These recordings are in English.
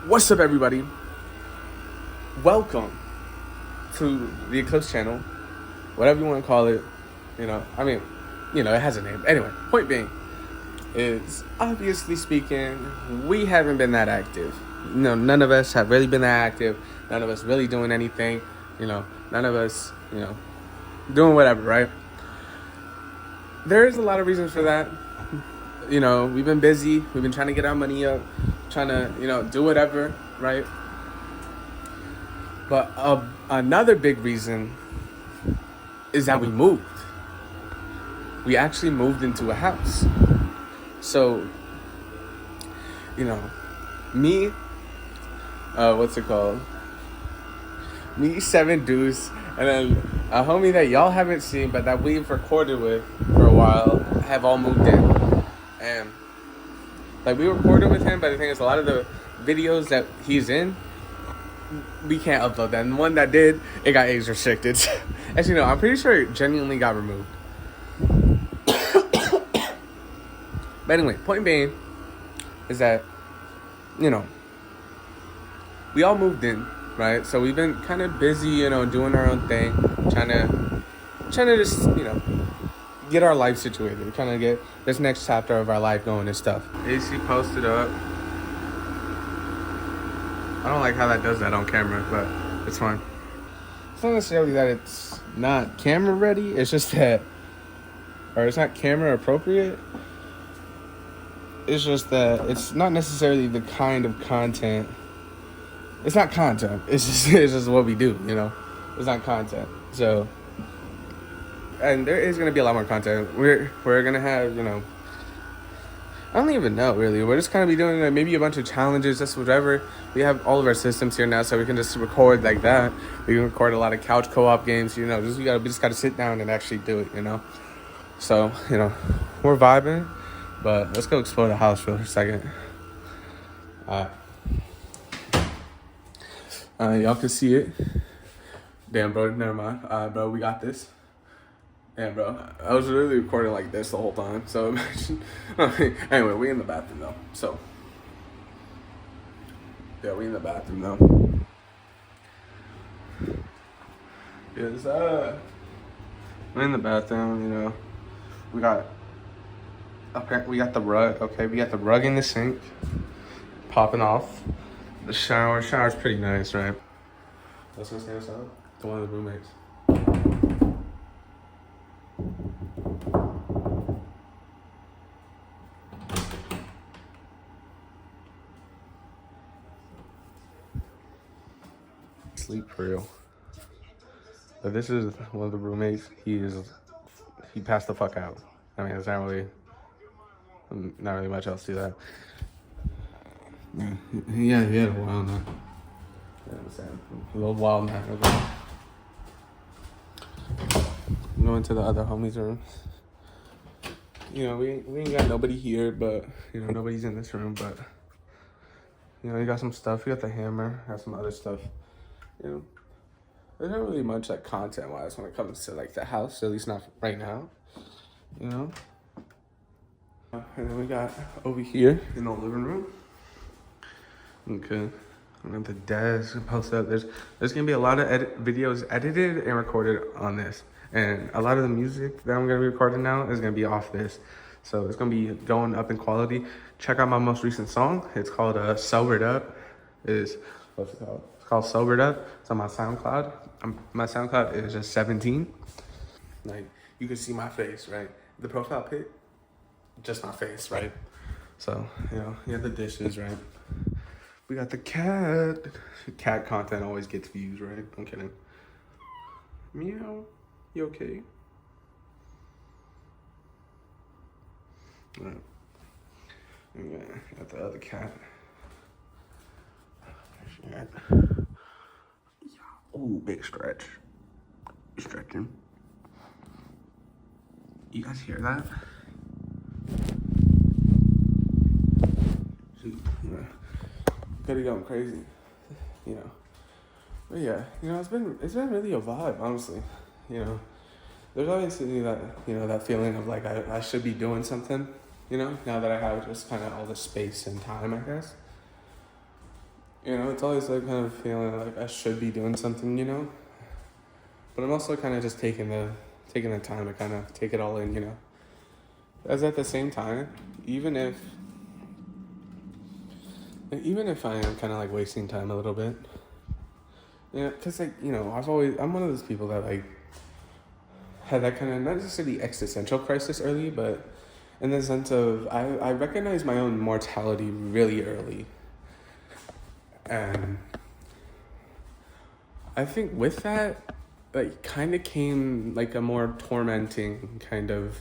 What's up, everybody? Welcome to the Eclipse channel, whatever you want to call it. It has a name. Anyway, point being is, obviously speaking, we haven't been that active. None of us have really been that active. None of us really doing anything. None of us, doing whatever, right? There's a lot of reasons for that. We've been busy. We've been trying to get our money up, trying to, do whatever, right? But another big reason is that we moved. We actually moved into a house. So, me, me, Seven Deuce, and then a homie that y'all haven't seen, but that we've recorded with for a while, have all moved in. And, we recorded with him, but the thing is, a lot of the videos that he's in, we can't upload that. And the one that did, it got age restricted. Actually, no, I'm pretty sure it genuinely got removed. But anyway, point being is that, we all moved in, right? So we've been kind of busy, doing our own thing, trying to just, get our life situated, trying to get this next chapter of our life going and stuff. AC posted up. I don't like how that does that on camera, but it's fine. It's not necessarily that it's not camera ready, it's just that, or it's not camera appropriate. It's just that it's not necessarily the kind of content. It's not content. It's just what we do, It's not content. So, and there is gonna be a lot more content. We're gonna have, I don't even know, really. We're just kind of be doing maybe a bunch of challenges, just whatever. We have all of our systems here now, so we can just record like that. We can record a lot of couch co-op games, we just gotta sit down and actually do it, So, we're vibing, but let's go explore the house for a second. Y'all can see it. Damn, bro, never mind. Bro, we got this. Yeah, bro. I was literally recording like this the whole time. So imagine. Anyway, we in the bathroom though. So yeah, we in the bathroom though. Yes, we're in the bathroom. We got the rug. Okay, we got the rug in the sink, popping off. The shower's pretty nice, right? Let's go stand outside to one of the roommates. Sleep for real. But this is one of the roommates. He passed the fuck out. I mean, there's not really much else to that. Yeah, he had a while now. A little while now. Going to the other homies' room. We ain't got nobody here, but nobody's in this room. But you got some stuff. You got the hammer. Got some other stuff. There's not really much content-wise when it comes to the house. At least not right now. And then we got over here in the living room. Okay. I'm at the desk. Post up. There's gonna be a lot of videos edited and recorded on this, and a lot of the music that I'm gonna be recording now is gonna be off this, so it's gonna be going up in quality. Check out my most recent song. It's called "Sobered Up." What's it called? It's called "Sobered Up." It's on my SoundCloud. My SoundCloud is just 17. You can see my face, right? The profile pic, just my face, right? So you have the dishes, right? We got the cat. Cat content always gets views, right? I'm kidding. Meow. You okay? All right. Yeah, got the other cat. Oh, big stretch. Stretching. You guys hear that? Yeah. Could have gone crazy, But yeah, it's been really a vibe, honestly. There's obviously that that feeling of I should be doing something, now that I have just kind of all the space and time, I guess. You know, it's always like kind of feeling like I should be doing something, you know? But I'm also kind of just taking the time to kind of take it all in, you know? As at the same time, even if I am kind of like wasting time a little bit, you know, because like, you know, I'm one of those people that like had that kind of not necessarily existential crisis early, but in the sense of I recognize my own mortality really early. And I think with that, like, kind of came like a more tormenting kind of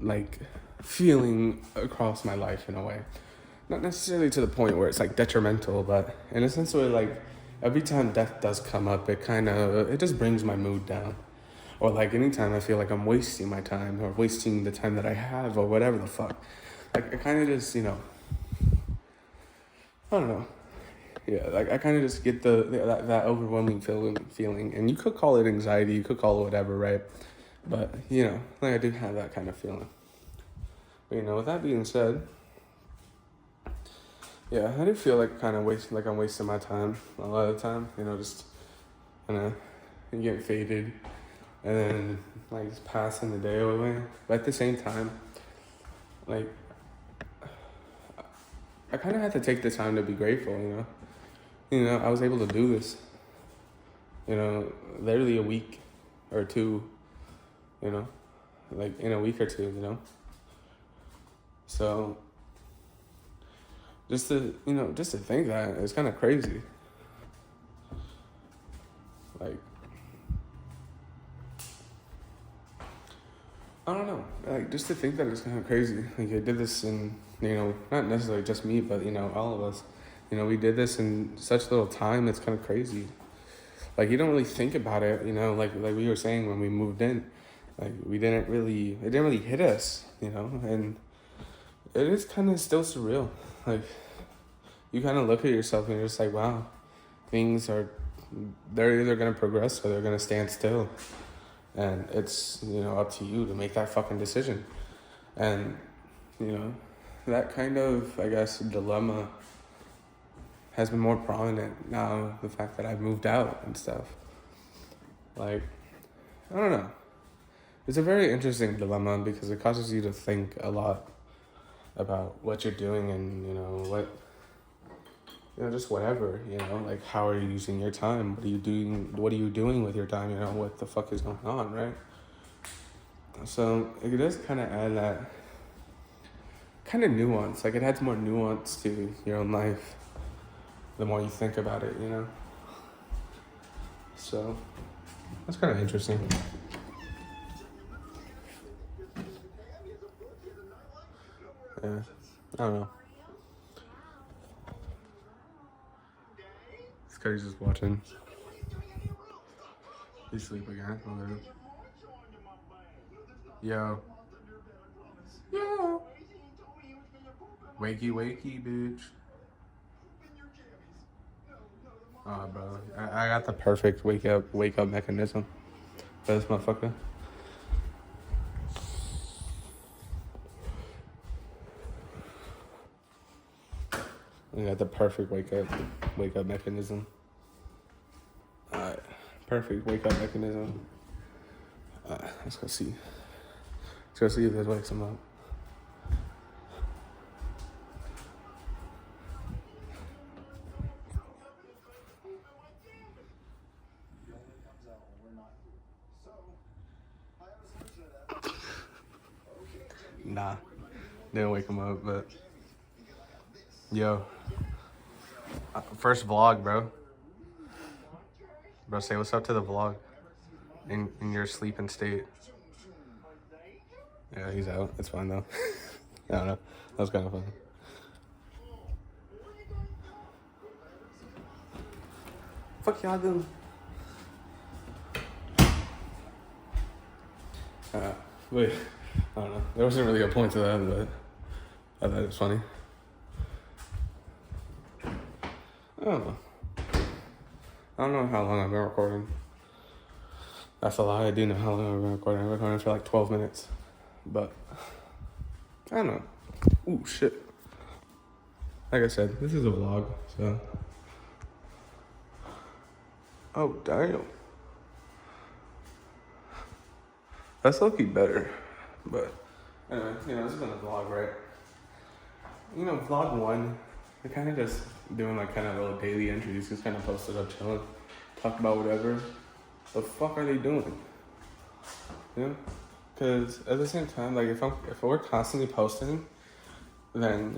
like feeling across my life in a way. Not necessarily to the point where it's like detrimental, but in a sense where like every time death does come up, it just brings my mood down. Or like anytime I feel like I'm wasting my time or wasting the time that I have or whatever the fuck. Like I kind of just, you know, I don't know. Yeah, like I kind of just get that overwhelming feeling, and you could call it anxiety, you could call it whatever, right? But you know, like I do have that kind of feeling. But you know, with that being said, yeah, I do feel like I'm wasting my time a lot of the time. You know, just kind of getting faded, and then like just passing the day away. But at the same time, like I kind of had to take the time to be grateful. You know, I was able to do this. You know, literally a week or two. You know, like in a week or two. You know, so. Just to think that, it's kind of crazy. Like, I don't know. Like, just to think that it's kind of crazy. Like, I did this in, you know, not necessarily just me, but, you know, all of us. You know, we did this in such little time, it's kind of crazy. Like, you don't really think about it, you know, like we were saying when we moved in. Like, it didn't really hit us, you know, and it is kind of still surreal. Like, you kind of look at yourself and you're just like, wow, they're either going to progress or they're going to stand still. And it's, you know, up to you to make that fucking decision. And, you know, that kind of, I guess, dilemma has been more prominent now, the fact that I've moved out and stuff. Like, I don't know. It's a very interesting dilemma because it causes you to think a lot about what you're doing and, you know, just whatever, you know, like how are you using your time? What are you doing with your time? You know, what the fuck is going on, right? So it does kind of add that kind of nuance. Like it adds more nuance to your own life the more you think about it, you know? So that's kind of interesting. Yeah, I don't know. This guy's just watching. He's asleep again. Yo. Yo. Wakey, wakey, bitch. Oh, bro. I got the perfect wake up mechanism for this motherfucker. I got the perfect wake up mechanism. Alright. Perfect wake up mechanism. Let's go see. Let's go see if this wakes him up. Nah. Didn't wake him up, but yo. First vlog, bro. Bro, say what's up to the vlog in your sleeping state. Yeah, he's out. It's fine though. I don't know. That was kind of fun. Fuck y'all doing? Wait, I don't know. There wasn't really a point to that, but I thought it was funny. I don't know. I don't know how long I've been recording. That's a lie. I do know how long I've been recording. I've been recording for like 12 minutes. But, I don't know. Ooh, shit. Like I said, this is a vlog, so. Oh, damn. That's low-key better. But, anyway, this has been a vlog, right? Vlog 1, we're kind of just doing like kind of little daily entries, just kind of posted up chilling, talked about whatever. The fuck are they doing? Because at the same time, like if we're constantly posting, then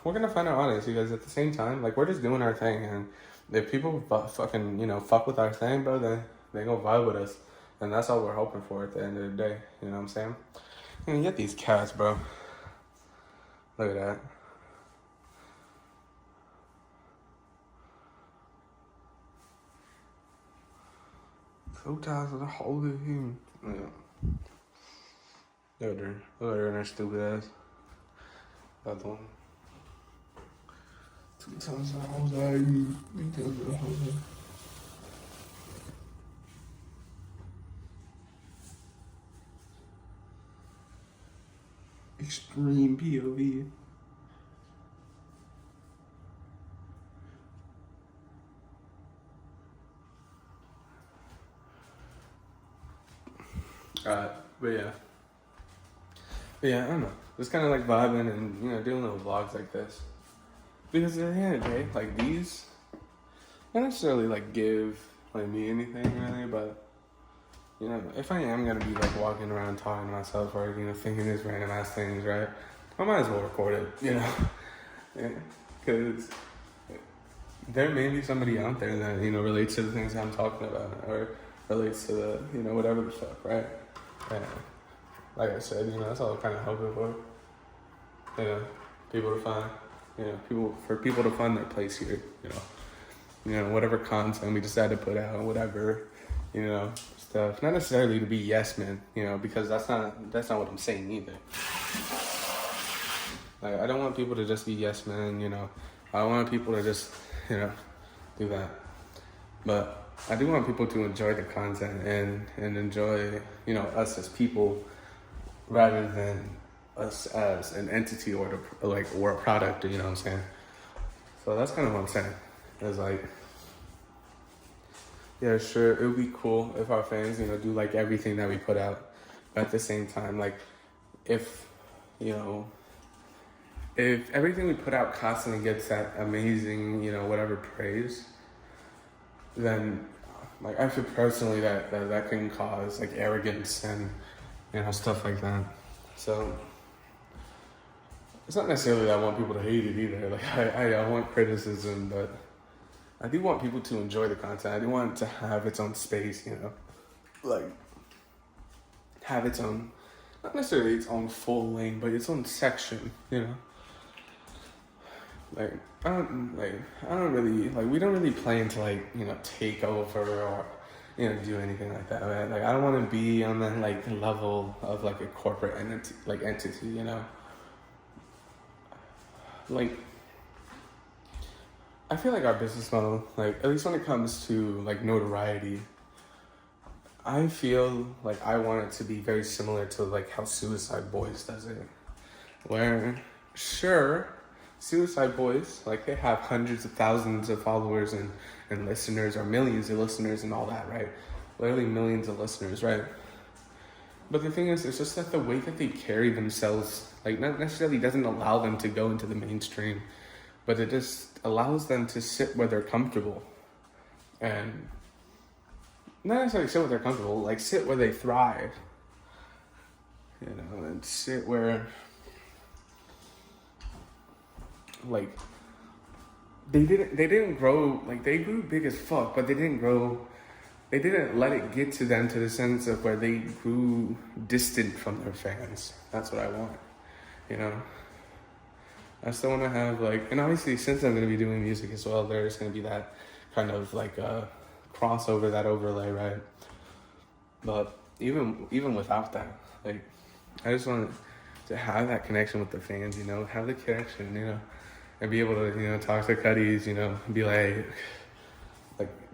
we're gonna find our audience. Because at the same time, like we're just doing our thing, and if people fucking fuck with our thing, bro, then they gonna vibe with us, and that's all we're hoping for at the end of the day. You know what I'm saying? You get these cats, bro. Look at that. So tired of the whole thing. Yeah. Look at her and her stupid ass. That's one. 2 times the whole day. 3 times the whole day. Extreme POV. But yeah, I don't know. Just kind of like vibing and doing little vlogs like this, because at the end of the day, like these, not necessarily like give like me anything really, but if I am gonna be like walking around talking to myself or thinking these random ass things, right? I might as well record it, because there may be somebody out there that relates to the things I'm talking about or relates to the whatever the fuck, right? And like I said, that's all I'm kind of hoping for. People to find, people to find their place here. Whatever content we decide to put out, whatever, stuff. Not necessarily to be yes men, because that's not what I'm saying either. Like I don't want people to just be yes men, I don't want people to just, do that. But I do want people to enjoy the content and enjoy, us as people, rather than us as an entity or a product. You know what I'm saying? So that's kind of what I'm saying. It's like, yeah, sure, it would be cool if our fans, do like everything that we put out, but at the same time, like, if everything we put out constantly gets that amazing, whatever praise, then like I feel personally that can cause like arrogance and stuff like that. So it's not necessarily that I want people to hate it either. Like I want criticism, but I do want people to enjoy the content. I do want it to have its own space, like have its own, not necessarily its own full lane, but its own section, Like I don't really we don't really plan to take over or do anything like that, right? Like I don't want to be on that like level of like a corporate entity, Like I feel like our business model, like at least when it comes to like notoriety, I feel like I want it to be very similar to like how Suicide Boys does it, where sure, Suicide Boys, like they have hundreds of thousands of followers and listeners, or millions of listeners and all that, right? Literally millions of listeners, right? But the thing is, it's just that the way that they carry themselves, like not necessarily doesn't allow them to go into the mainstream, but it just allows them to sit where they're comfortable. And not necessarily sit where they're comfortable, like sit where they thrive. And sit where like they didn't grow, like they grew big as fuck, but they didn't let it get to them to the sense of where they grew distant from their fans. That's what I want, I still want to have and obviously since I'm going to be doing music as well, there's going to be that kind of crossover, that overlay, right? But even without that, I just want to have that connection with the fans, have the connection, and be able to, talk to Cuddies, be like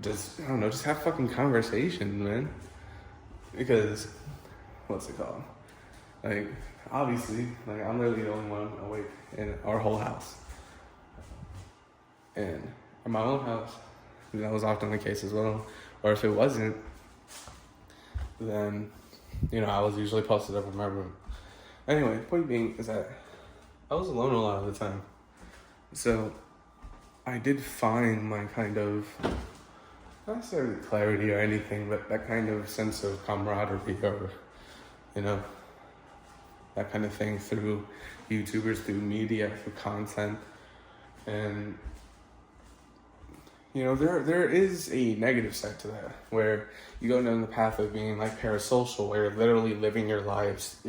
just, I don't know, just have fucking conversation, man. Because, what's it called? Obviously, I'm literally the only one awake in our whole house. And in my own house, that was often the case as well. Or if it wasn't, then, you know, I was usually posted up in my room. Anyway, point being is that I was alone a lot of the time. So I did find my kind of, not necessarily clarity or anything, but that kind of sense of camaraderie or, you know, that kind of thing through YouTubers, through media, through content. And, you know, there is a negative side to that, where you go down the path of being like parasocial, where you're literally living your life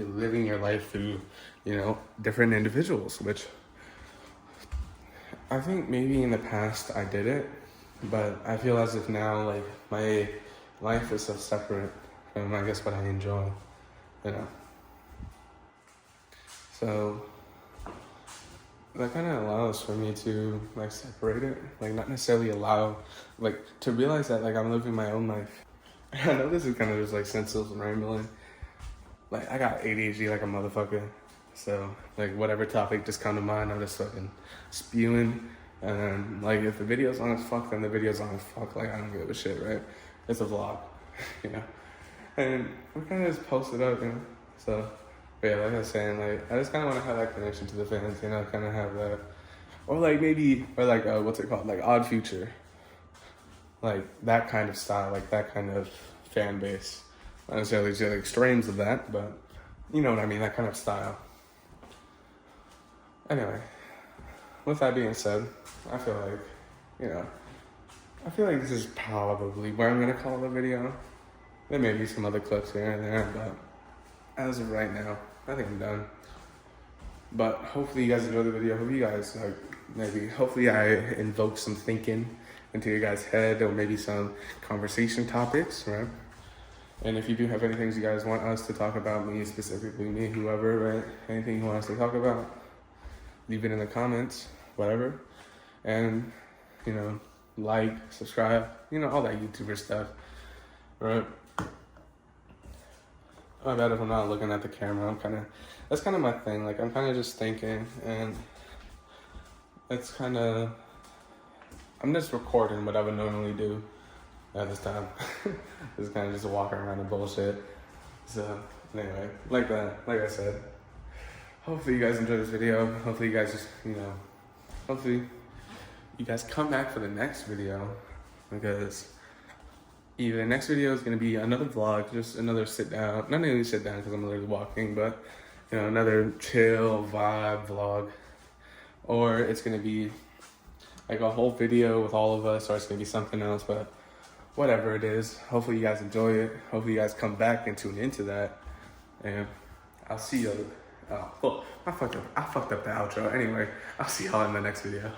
through, you know, different individuals, which I think maybe in the past I did it, but I feel as if now, like, my life is so separate from, I guess, what I enjoy, you know. So that kind of allows for me to, like, separate it, like, not necessarily allow, like, to realize that, like, I'm living my own life. I know this is kind of just, like, senseless and rambling. Like, I got ADHD like a motherfucker. So, like, whatever topic just come to mind, I'm just fucking spewing. And then, like, if the video's on as fuck, then the video's on as fuck. Like, I don't give a shit, right? It's a vlog, you know? And we kind of just post it up, you know? So, but yeah, like I was saying, like, I just kind of want to have that connection to the fans, you know? Kind of have that. Or, like, maybe, or, like, what's it called? Like, Odd Future. Like, that kind of style, like, that kind of fan base. Not necessarily to the extremes of that, but you know what I mean, that kind of style. Anyway, with that being said, I feel like this is probably where I'm gonna call the video. There may be some other clips here and there, but as of right now, I think I'm done. But hopefully you guys enjoy the video. Hope you guys, like, hopefully I invoke some thinking into your guys' head, or maybe some conversation topics, right? And if you do have any things you guys want us to talk about, me specifically, me, whoever, right? Anything you want us to talk about, leave it in the comments, whatever. And, you know, like, subscribe, you know, all that YouTuber stuff, right? My bad if I'm not looking at the camera. That's kind of my thing. Like, I'm kind of just thinking, and it's kind of, I'm just recording what I would normally do at this time. Just kind of just walking around and bullshit. So anyway, like I said, hopefully you guys enjoyed this video. Hopefully you guys just, you know, hopefully you guys come back for the next video, because either the next video is going to be another vlog, just another sit down, not really sit down because I'm literally walking, but, you know, another chill vibe vlog, or it's going to be like a whole video with all of us, or it's going to be something else, but whatever it is, hopefully you guys enjoy it. Hopefully you guys come back and tune into that. And I'll see you. Oh, well, I fucked up the outro. Anyway, I'll see y'all in the next video.